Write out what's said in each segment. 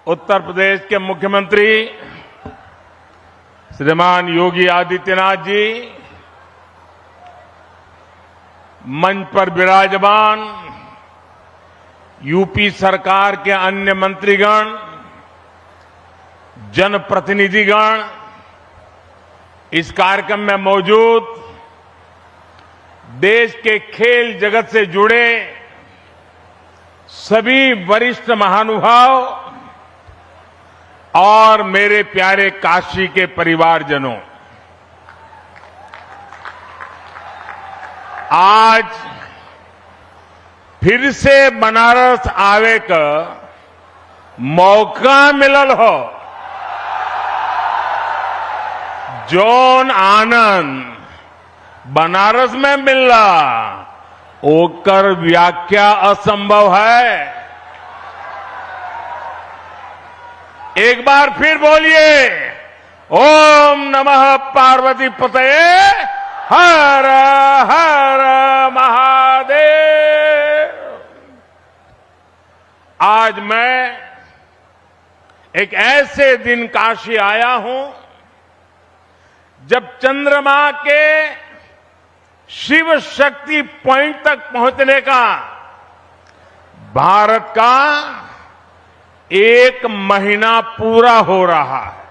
उत्तर प्रदेश के मुख्यमंत्री श्रीमान योगी आदित्यनाथ जी, मंच पर विराजमान यूपी सरकार के अन्य मंत्रीगण, जनप्रतिनिधिगण, इस कार्यक्रम में मौजूद देश के खेल जगत से जुड़े सभी वरिष्ठ महानुभाव और मेरे प्यारे काशी के परिवारजनों, आज फिर से बनारस आवे का मौका मिलल हो। जौन आनंद बनारस में मिलला ओकर व्याख्या असंभव है। एक बार फिर बोलिए, ओम नमः पार्वती पतये हर हर महादेव। आज मैं एक ऐसे दिन काशी आया हूं जब चंद्रमा के शिव शक्ति पॉइंट तक पहुंचने का भारत का 1 महीना पूरा हो रहा है।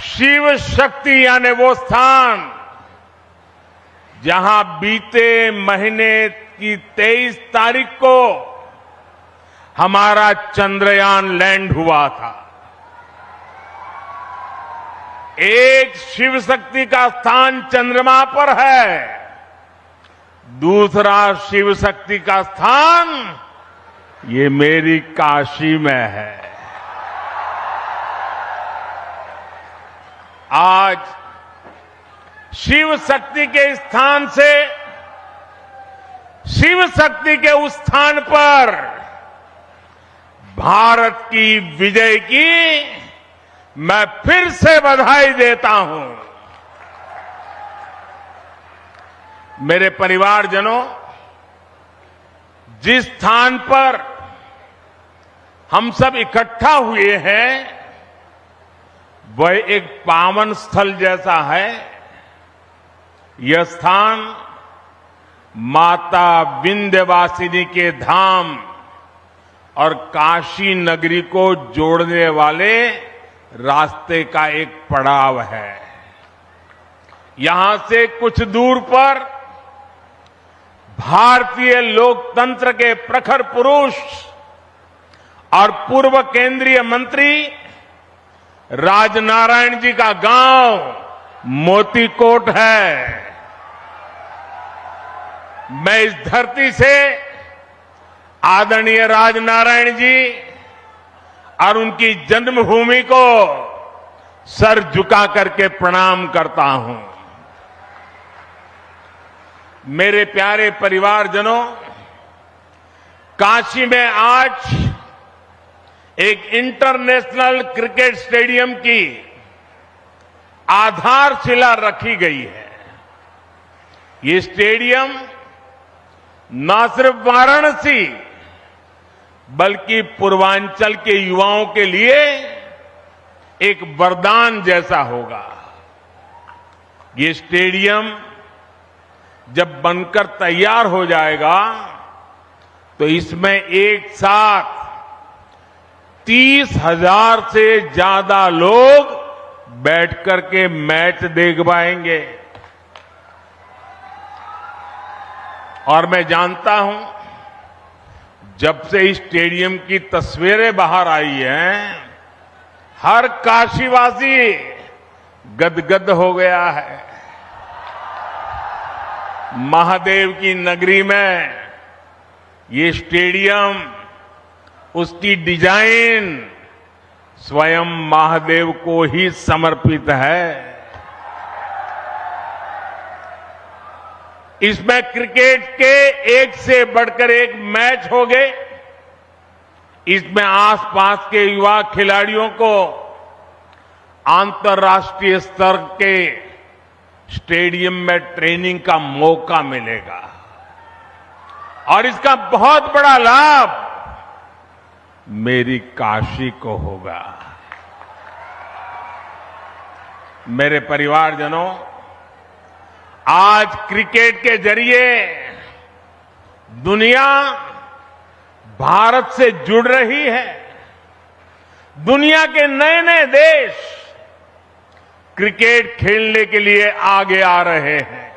शिव शक्ति यानी वो स्थान जहां बीते महीने की 23 तारीख को हमारा चंद्रयान लैंड हुआ था। एक शिव शक्ति का स्थान चंद्रमा पर है, दूसरा शिव शक्ति का स्थान ये मेरी काशी में है। आज शिव शक्ति के स्थान से शिव शक्ति के उस स्थान पर भारत की विजय की मैं फिर से बधाई देता हूं। मेरे परिवारजनों, जिस स्थान पर हम सब इकट्ठा हुए हैं वह एक पावन स्थल जैसा है। यह स्थान माता विंध्यवासिनी के धाम और काशी नगरी को जोड़ने वाले रास्ते का एक पड़ाव है। यहां से कुछ दूर पर भारतीय लोकतंत्र के प्रखर पुरुष और पूर्व केंद्रीय मंत्री राजनारायण जी का गांव मोतीकोट है। मैं इस धरती से आदरणीय राजनारायण जी और उनकी जन्मभूमि को सर झुका करके प्रणाम करता हूं। मेरे प्यारे परिवारजनों, काशी में आज एक इंटरनेशनल क्रिकेट स्टेडियम की आधारशिला रखी गई है। ये स्टेडियम न सिर्फ वाराणसी बल्कि पूर्वांचल के युवाओं के लिए एक वरदान जैसा होगा। ये स्टेडियम जब बनकर तैयार हो जाएगा तो इसमें एक साथ 30,000 से ज्यादा लोग बैठकर के मैच देख पाएंगे। और मैं जानता हूं, जब से इस स्टेडियम की तस्वीरें बाहर आई हैं, हर काशीवासी गदगद हो गया है। महादेव की नगरी में ये स्टेडियम, उसकी डिजाइन स्वयं महादेव को ही समर्पित है। इसमें क्रिकेट के एक से बढ़कर एक मैच हो गए। इसमें आसपास के युवा खिलाड़ियों को अंतर्राष्ट्रीय स्तर के स्टेडियम में ट्रेनिंग का मौका मिलेगा और इसका बहुत बड़ा लाभ मेरी काशी को होगा। मेरे परिवारजनों, आज क्रिकेट के जरिए दुनिया भारत से जुड़ रही है। दुनिया के नए नए देश क्रिकेट खेलने के लिए आगे आ रहे हैं।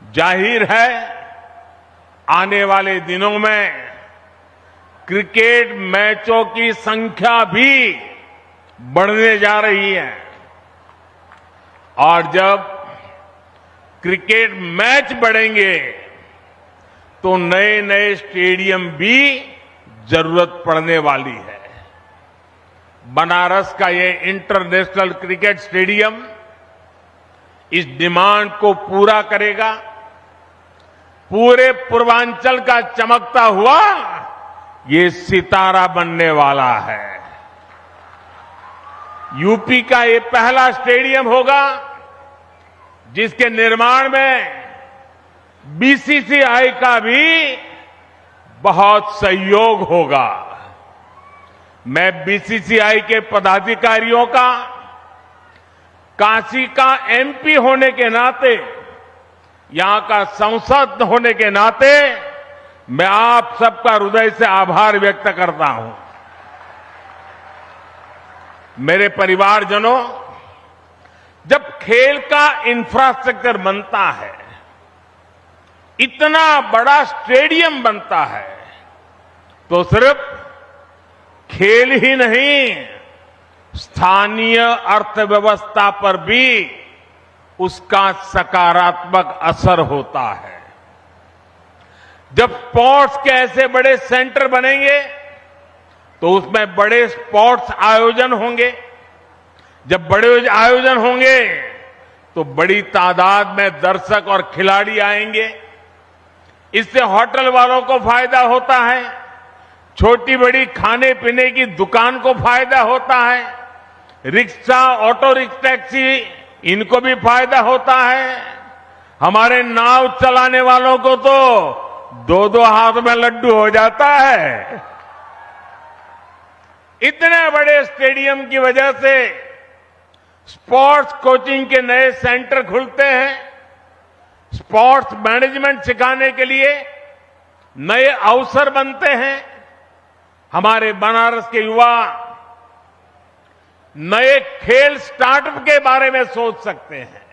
जाहिर है, आने वाले दिनों में क्रिकेट मैचों की संख्या भी बढ़ने जा रही है और जब क्रिकेट मैच बढ़ेंगे तो नए नए स्टेडियम भी जरूरत पड़ने वाली है। बनारस का ये इंटरनेशनल क्रिकेट स्टेडियम इस डिमांड को पूरा करेगा। पूरे पूर्वांचल का चमकता हुआ ये सितारा बनने वाला है। यूपी का ये पहला स्टेडियम होगा जिसके निर्माण में बीसीसीआई का भी बहुत सहयोग होगा। मैं बीसीसीआई के पदाधिकारियों का, काशी का एमपी होने के नाते, यहां का सांसद होने के नाते मैं आप सबका हृदय से आभार व्यक्त करता हूं। मेरे परिवारजनों, जब खेल का इंफ्रास्ट्रक्चर बनता है, इतना बड़ा स्टेडियम बनता है, तो सिर्फ खेल ही नहीं, स्थानीय अर्थव्यवस्था पर भी उसका सकारात्मक असर होता है। जब स्पोर्ट्स के ऐसे बड़े सेंटर बनेंगे तो उसमें बड़े स्पोर्ट्स आयोजन होंगे। जब बड़े आयोजन होंगे तो बड़ी तादाद में दर्शक और खिलाड़ी आएंगे। इससे होटल वालों को फायदा होता है, छोटी बड़ी खाने पीने की दुकान को फायदा होता है, रिक्शा, ऑटो रिक्शा, टैक्सी, इनको भी फायदा होता है। हमारे नाव चलाने वालों को तो दो दो हाथ में लड्डू हो जाता है। इतने बड़े स्टेडियम की वजह से स्पोर्ट्स कोचिंग के नए सेंटर खुलते हैं। स्पोर्ट्स मैनेजमेंट सिखाने के लिए नए अवसर बनते हैं। हमारे बनारस के युवा नए खेल स्टार्टअप के बारे में सोच सकते हैं।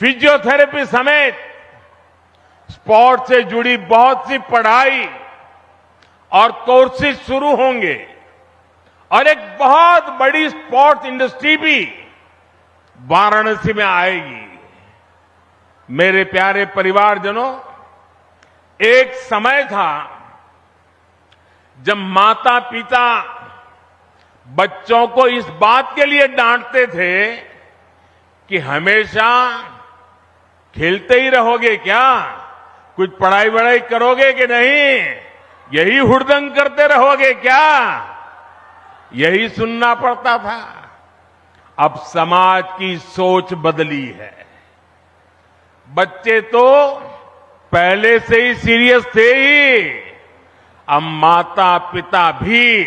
फिजियोथेरेपी समेत स्पोर्ट्स से जुड़ी बहुत सी पढ़ाई और कोर्सेज शुरू होंगे और एक बहुत बड़ी स्पोर्ट्स इंडस्ट्री भी वाराणसी में आएगी। मेरे प्यारे परिवारजनों, एक समय था जब माता पिता बच्चों को इस बात के लिए डांटते थे कि हमेशा खेलते ही रहोगे क्या, कुछ पढ़ाई वढ़ाई करोगे कि नहीं, यही हुड़दंग करते रहोगे क्या, यही सुनना पड़ता था। अब समाज की सोच बदली है। बच्चे तो पहले से ही सीरियस थे ही, अब माता पिता भी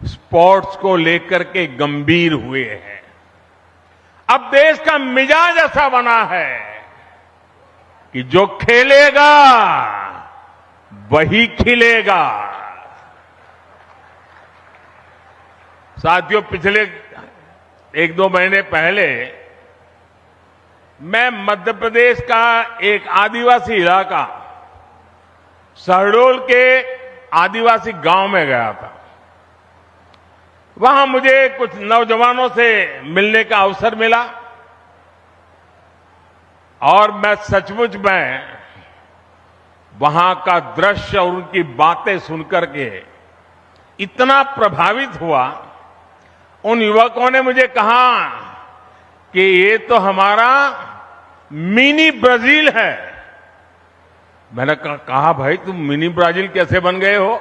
स्पोर्ट्स को लेकर के गंभीर हुए हैं। अब देश का मिजाज ऐसा बना है कि जो खेलेगा वही खिलेगा। साथियों, पिछले एक दो महीने पहले मैं मध्य प्रदेश का एक आदिवासी इलाका शहडोल के आदिवासी गांव में गया था। वहां मुझे कुछ नौजवानों से मिलने का अवसर मिला और मैं सचमुच में वहां का दृश्य और उनकी बातें सुनकर के इतना प्रभावित हुआ। उन युवकों ने मुझे कहा कि ये तो हमारा मिनी ब्राजील है। मैंने कहा भाई तुम मिनी ब्राजील कैसे बन गए हो?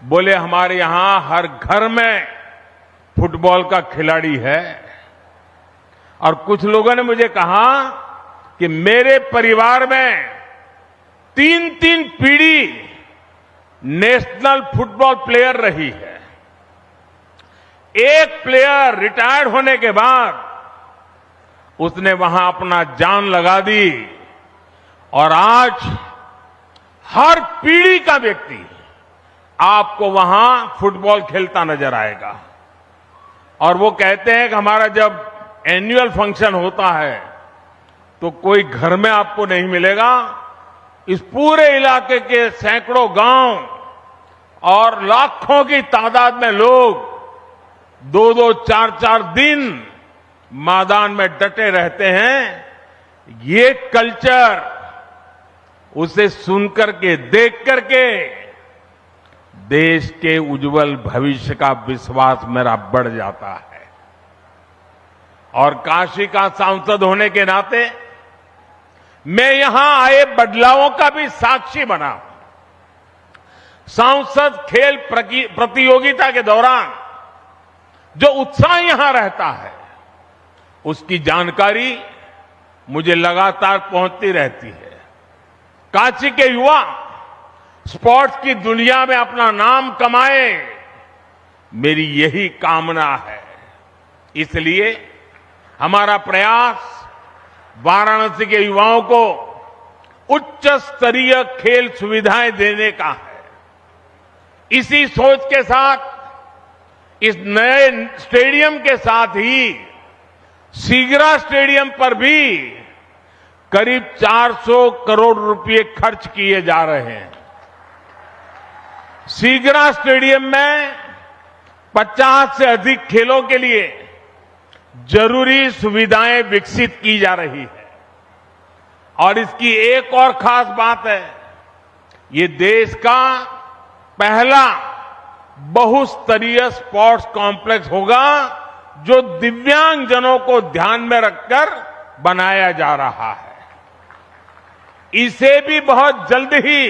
बोले हमारे यहां हर घर में फुटबॉल का खिलाड़ी है। और कुछ लोगों ने मुझे कहा कि मेरे परिवार में 3-3 पीढ़ी नेशनल फुटबॉल प्लेयर रही है। एक प्लेयर रिटायर्ड होने के बाद उसने वहां अपना जान लगा दी और आज हर पीढ़ी का व्यक्ति आपको वहां फुटबॉल खेलता नजर आएगा। और वो कहते हैं कि हमारा जब एनुअल फंक्शन होता है तो कोई घर में आपको नहीं मिलेगा, इस पूरे इलाके के सैकड़ों गांव और लाखों की तादाद में लोग 2-2, 4-4 दिन मैदान में डटे रहते हैं। ये कल्चर उसे सुनकर के, देख करके देश के उज्जवल भविष्य का विश्वास मेरा बढ़ जाता है। और काशी का सांसद होने के नाते मैं यहां आए बदलावों का भी साक्षी बना। सांसद खेल प्रतियोगिता के दौरान जो उत्साह यहां रहता है उसकी जानकारी मुझे लगातार पहुंचती रहती है। काशी के युवा स्पोर्ट्स की दुनिया में अपना नाम कमाए, मेरी यही कामना है। इसलिए हमारा प्रयास वाराणसी के युवाओं को उच्च स्तरीय खेल सुविधाएं देने का है। इसी सोच के साथ इस नए स्टेडियम के साथ ही सीगरा स्टेडियम पर भी करीब 400 करोड़ रुपए खर्च किए जा रहे हैं। सीगरा स्टेडियम में 50 से अधिक खेलों के लिए जरूरी सुविधाएं विकसित की जा रही है। और इसकी एक और खास बात है, ये देश का पहला बहुस्तरीय स्पोर्ट्स कॉम्प्लेक्स होगा जो दिव्यांगजनों को ध्यान में रखकर बनाया जा रहा है। इसे भी बहुत जल्द ही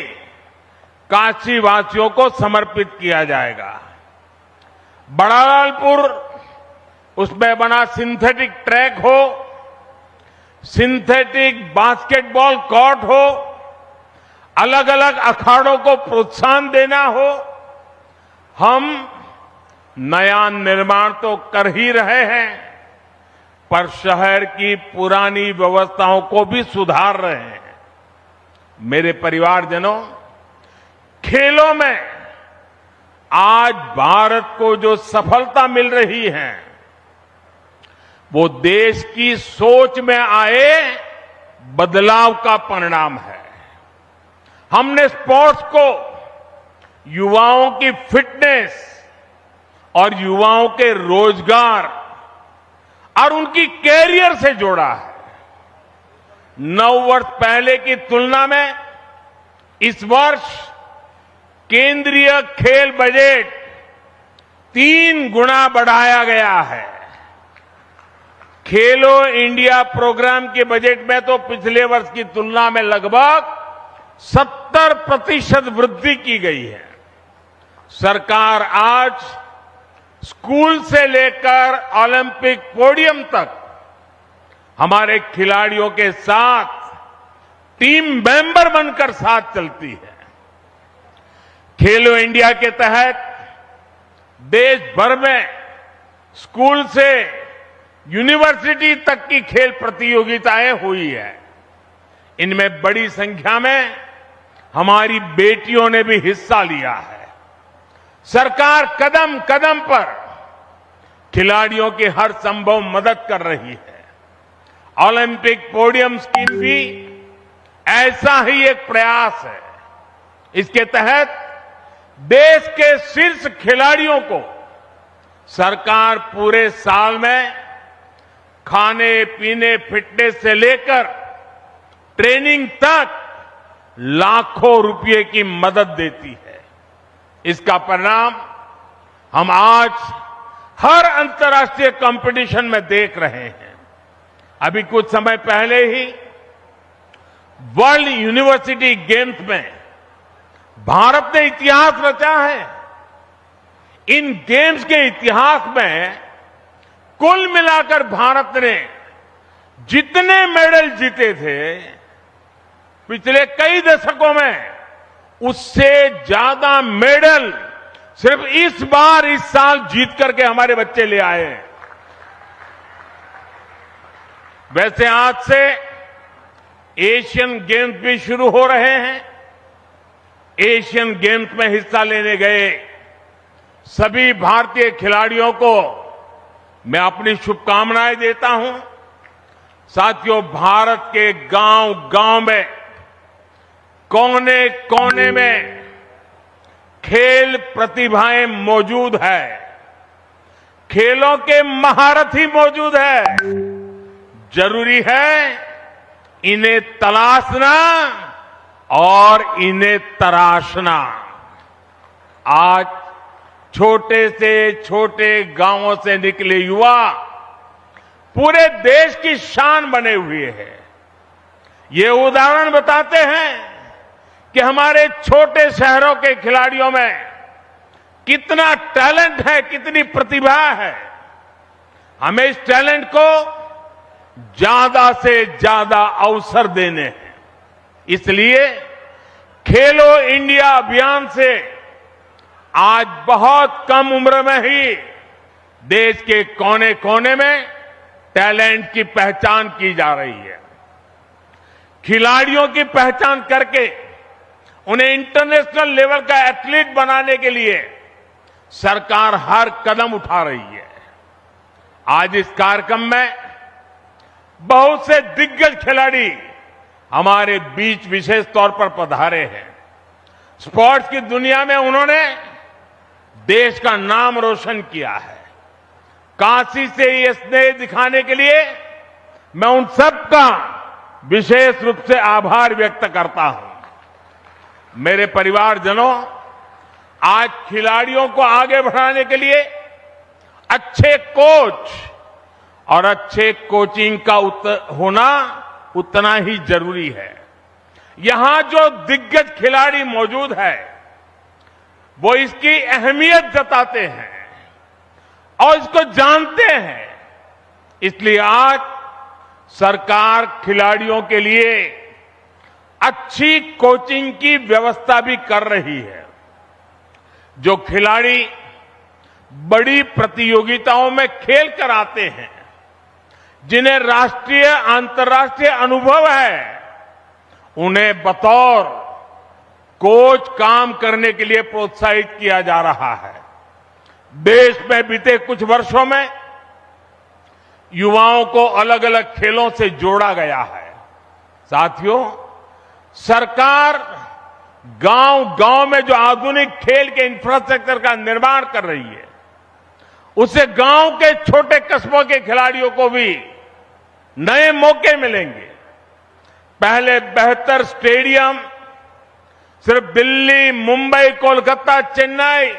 काशी वासियों को समर्पित किया जाएगा। बड़ालालपुर, उसमें बना सिंथेटिक ट्रैक हो, सिंथेटिक बास्केटबॉल कोर्ट हो, अलग अलग अखाड़ों को प्रोत्साहन देना हो, हम नया निर्माण तो कर ही रहे हैं पर शहर की पुरानी व्यवस्थाओं को भी सुधार रहे हैं। मेरे परिवारजनों, खेलों में आज भारत को जो सफलता मिल रही है वो देश की सोच में आए बदलाव का परिणाम है। हमने स्पोर्ट्स को युवाओं की फिटनेस और युवाओं के रोजगार और उनकी कैरियर से जोड़ा है। 9 वर्ष पहले की तुलना में इस वर्ष केंद्रीय खेल बजट 3 गुना बढ़ाया गया है। खेलो इंडिया प्रोग्राम के बजट में तो पिछले वर्ष की तुलना में लगभग 70% वृद्धि की गई है। सरकार आज स्कूल से लेकर ओलंपिक पोडियम तक हमारे खिलाड़ियों के साथ टीम मेंबर बनकर साथ चलती है। खेलो इंडिया के तहत देश भर में स्कूल से यूनिवर्सिटी तक की खेल प्रतियोगिताएं हुई है। इनमें बड़ी संख्या में हमारी बेटियों ने भी हिस्सा लिया है। सरकार कदम कदम पर खिलाड़ियों की हर संभव मदद कर रही है। ओलंपिक पोडियम स्कीम भी ऐसा ही एक प्रयास है। इसके तहत देश के शीर्ष खिलाड़ियों को सरकार पूरे साल में खाने पीने, फिटनेस से लेकर ट्रेनिंग तक लाखों रुपए की मदद देती है। इसका परिणाम हम आज हर अंतर्राष्ट्रीय कंपटीशन में देख रहे हैं। अभी कुछ समय पहले ही वर्ल्ड यूनिवर्सिटी गेम्स में भारत ने इतिहास रचा है। इन गेम्स के इतिहास में कुल मिलाकर भारत ने जितने मेडल जीते थे पिछले कई दशकों में उससे ज्यादा मेडल सिर्फ इस साल जीत करके हमारे बच्चे ले आए हैं। वैसे आज से एशियन गेम्स भी शुरू हो रहे हैं। एशियन गेम्स में हिस्सा लेने गए सभी भारतीय खिलाड़ियों को मैं अपनी शुभकामनाएं देता हूं। साथियों, भारत के गांव-गांव में, कोने-कोने में खेल प्रतिभाएं मौजूद है। खेलों के महारथी मौजूद है। जरूरी है इन्हें तलाशना और इन्हें तराशना। आज छोटे से छोटे गांवों से निकले युवा पूरे देश की शान बने हुए हैं। ये उदाहरण बताते हैं कि हमारे छोटे शहरों के खिलाड़ियों में कितना टैलेंट है, कितनी प्रतिभा है। हमें इस टैलेंट को ज्यादा से ज्यादा अवसर देने हैं। इसलिए खेलो इंडिया अभियान से आज बहुत कम उम्र में ही देश के कोने-कोने में टैलेंट की पहचान की जा रही है। खिलाड़ियों की पहचान करके उन्हें इंटरनेशनल लेवल का एथलीट बनाने के लिए सरकार हर कदम उठा रही है। आज इस कार्यक्रम में बहुत से दिग्गज खिलाड़ी हमारे बीच विशेष तौर पर पधारे हैं। स्पोर्ट्स की दुनिया में उन्होंने देश का नाम रोशन किया है। काशी से ये स्नेह दिखाने के लिए मैं उन सबका विशेष रूप से आभार व्यक्त करता हूं। मेरे परिवारजनों, आज खिलाड़ियों को आगे बढ़ाने के लिए अच्छे कोच और अच्छे कोचिंग का होना उतना ही जरूरी है। यहां जो दिग्गज खिलाड़ी मौजूद है वो इसकी अहमियत जताते हैं और इसको जानते हैं। इसलिए आज सरकार खिलाड़ियों के लिए अच्छी कोचिंग की व्यवस्था भी कर रही है। जो खिलाड़ी बड़ी प्रतियोगिताओं में खेल कर आते हैं, जिन्हें राष्ट्रीय अंतर्राष्ट्रीय अनुभव है, उन्हें बतौर कोच काम करने के लिए प्रोत्साहित किया जा रहा है। देश में बीते कुछ वर्षों में युवाओं को अलग अलग खेलों से जोड़ा गया है। साथियों, सरकार गांव-गांव में जो आधुनिक खेल के इंफ्रास्ट्रक्चर का निर्माण कर रही है, उससे गांव के छोटे कस्बों के खिलाड़ियों को भी नए मौके मिलेंगे। पहले बेहतर स्टेडियम सिर्फ दिल्ली, मुंबई, कोलकाता, चेन्नई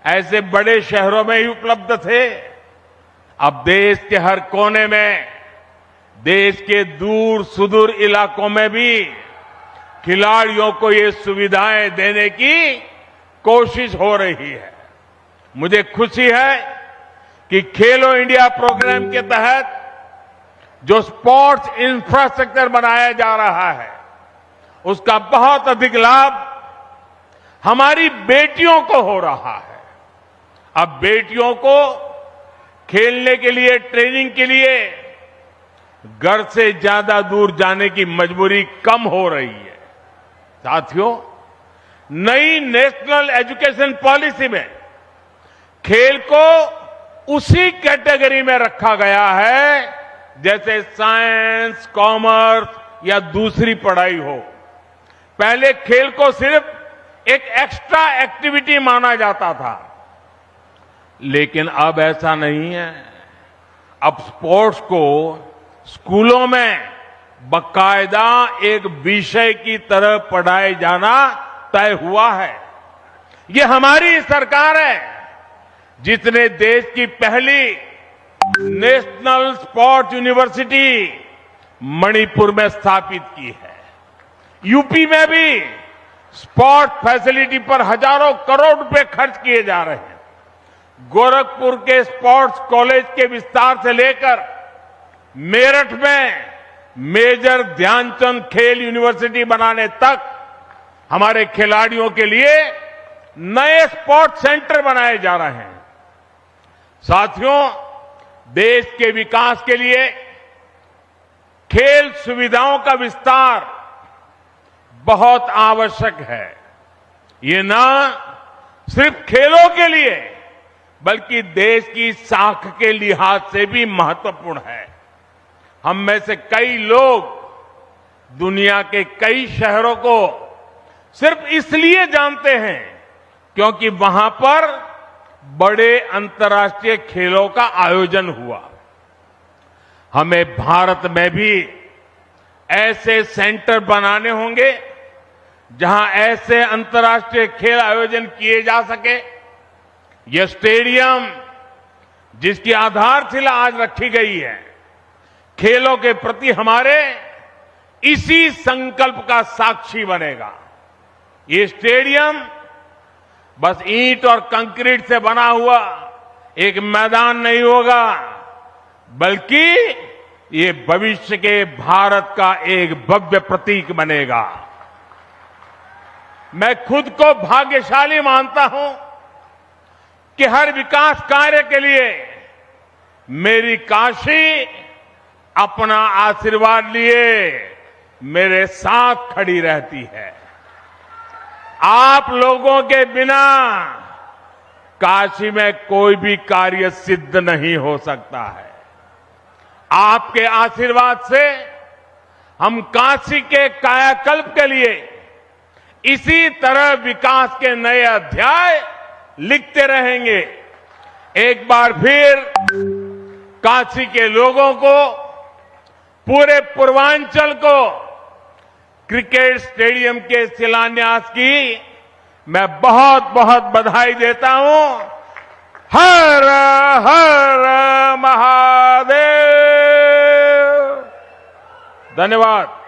ऐसे बड़े शहरों में ही उपलब्ध थे। अब देश के हर कोने में, देश के दूर सुदूर इलाकों में भी खिलाड़ियों को ये सुविधाएं देने की कोशिश हो रही है। मुझे खुशी है कि खेलो इंडिया प्रोग्राम के तहत जो स्पोर्ट्स इंफ्रास्ट्रक्चर बनाया जा रहा है, उसका बहुत अधिक लाभ हमारी बेटियों को हो रहा है। अब बेटियों को खेलने के लिए, ट्रेनिंग के लिए घर से ज्यादा दूर जाने की मजबूरी कम हो रही है। साथियों, नई नेशनल एजुकेशन पॉलिसी में खेल को उसी कैटेगरी में रखा गया है जैसे साइंस, कॉमर्स या दूसरी पढ़ाई हो। पहले खेल को सिर्फ एक एक्स्ट्रा एक्टिविटी माना जाता था, लेकिन अब ऐसा नहीं है। अब स्पोर्ट्स को स्कूलों में बाकायदा एक विषय की तरह पढ़ाए जाना तय हुआ है। ये हमारी सरकार है जिसने देश की पहली नेशनल स्पोर्ट्स यूनिवर्सिटी मणिपुर में स्थापित की है। यूपी में भी स्पोर्ट्स फैसिलिटी पर हजारों करोड़ रुपए खर्च किए जा रहे हैं। गोरखपुर के स्पोर्ट्स कॉलेज के विस्तार से लेकर मेरठ में मेजर ध्यानचंद खेल यूनिवर्सिटी बनाने तक हमारे खिलाड़ियों के लिए नए स्पोर्ट्स सेंटर बनाए जा रहे हैं। साथियों, देश के विकास के लिए खेल सुविधाओं का विस्तार बहुत आवश्यक है। ये न सिर्फ खेलों के लिए बल्कि देश की साख के लिहाज से भी महत्वपूर्ण है। हम में से कई लोग दुनिया के कई शहरों को सिर्फ इसलिए जानते हैं क्योंकि वहां पर बड़े अंतर्राष्ट्रीय खेलों का आयोजन हुआ। हमें भारत में भी ऐसे सेंटर बनाने होंगे जहां ऐसे अंतर्राष्ट्रीय खेल आयोजन किए जा सके। यह स्टेडियम जिसकी आधारशिला आज रखी गई है, खेलों के प्रति हमारे इसी संकल्प का साक्षी बनेगा। ये स्टेडियम बस ईंट और कंक्रीट से बना हुआ एक मैदान नहीं होगा, बल्कि ये भविष्य के भारत का एक भव्य प्रतीक बनेगा। मैं खुद को भाग्यशाली मानता हूं कि हर विकास कार्य के लिए मेरी काशी अपना आशीर्वाद लिए मेरे साथ खड़ी रहती है। आप लोगों के बिना काशी में कोई भी कार्य सिद्ध नहीं हो सकता है। आपके आशीर्वाद से हम काशी के कायाकल्प के लिए इसी तरह विकास के नए अध्याय लिखते रहेंगे। एक बार फिर काशी के लोगों को, पूरे पूर्वांचल को क्रिकेट स्टेडियम के शिलान्यास की मैं बहुत बहुत बधाई देता हूं। हर हर महादेव। धन्यवाद।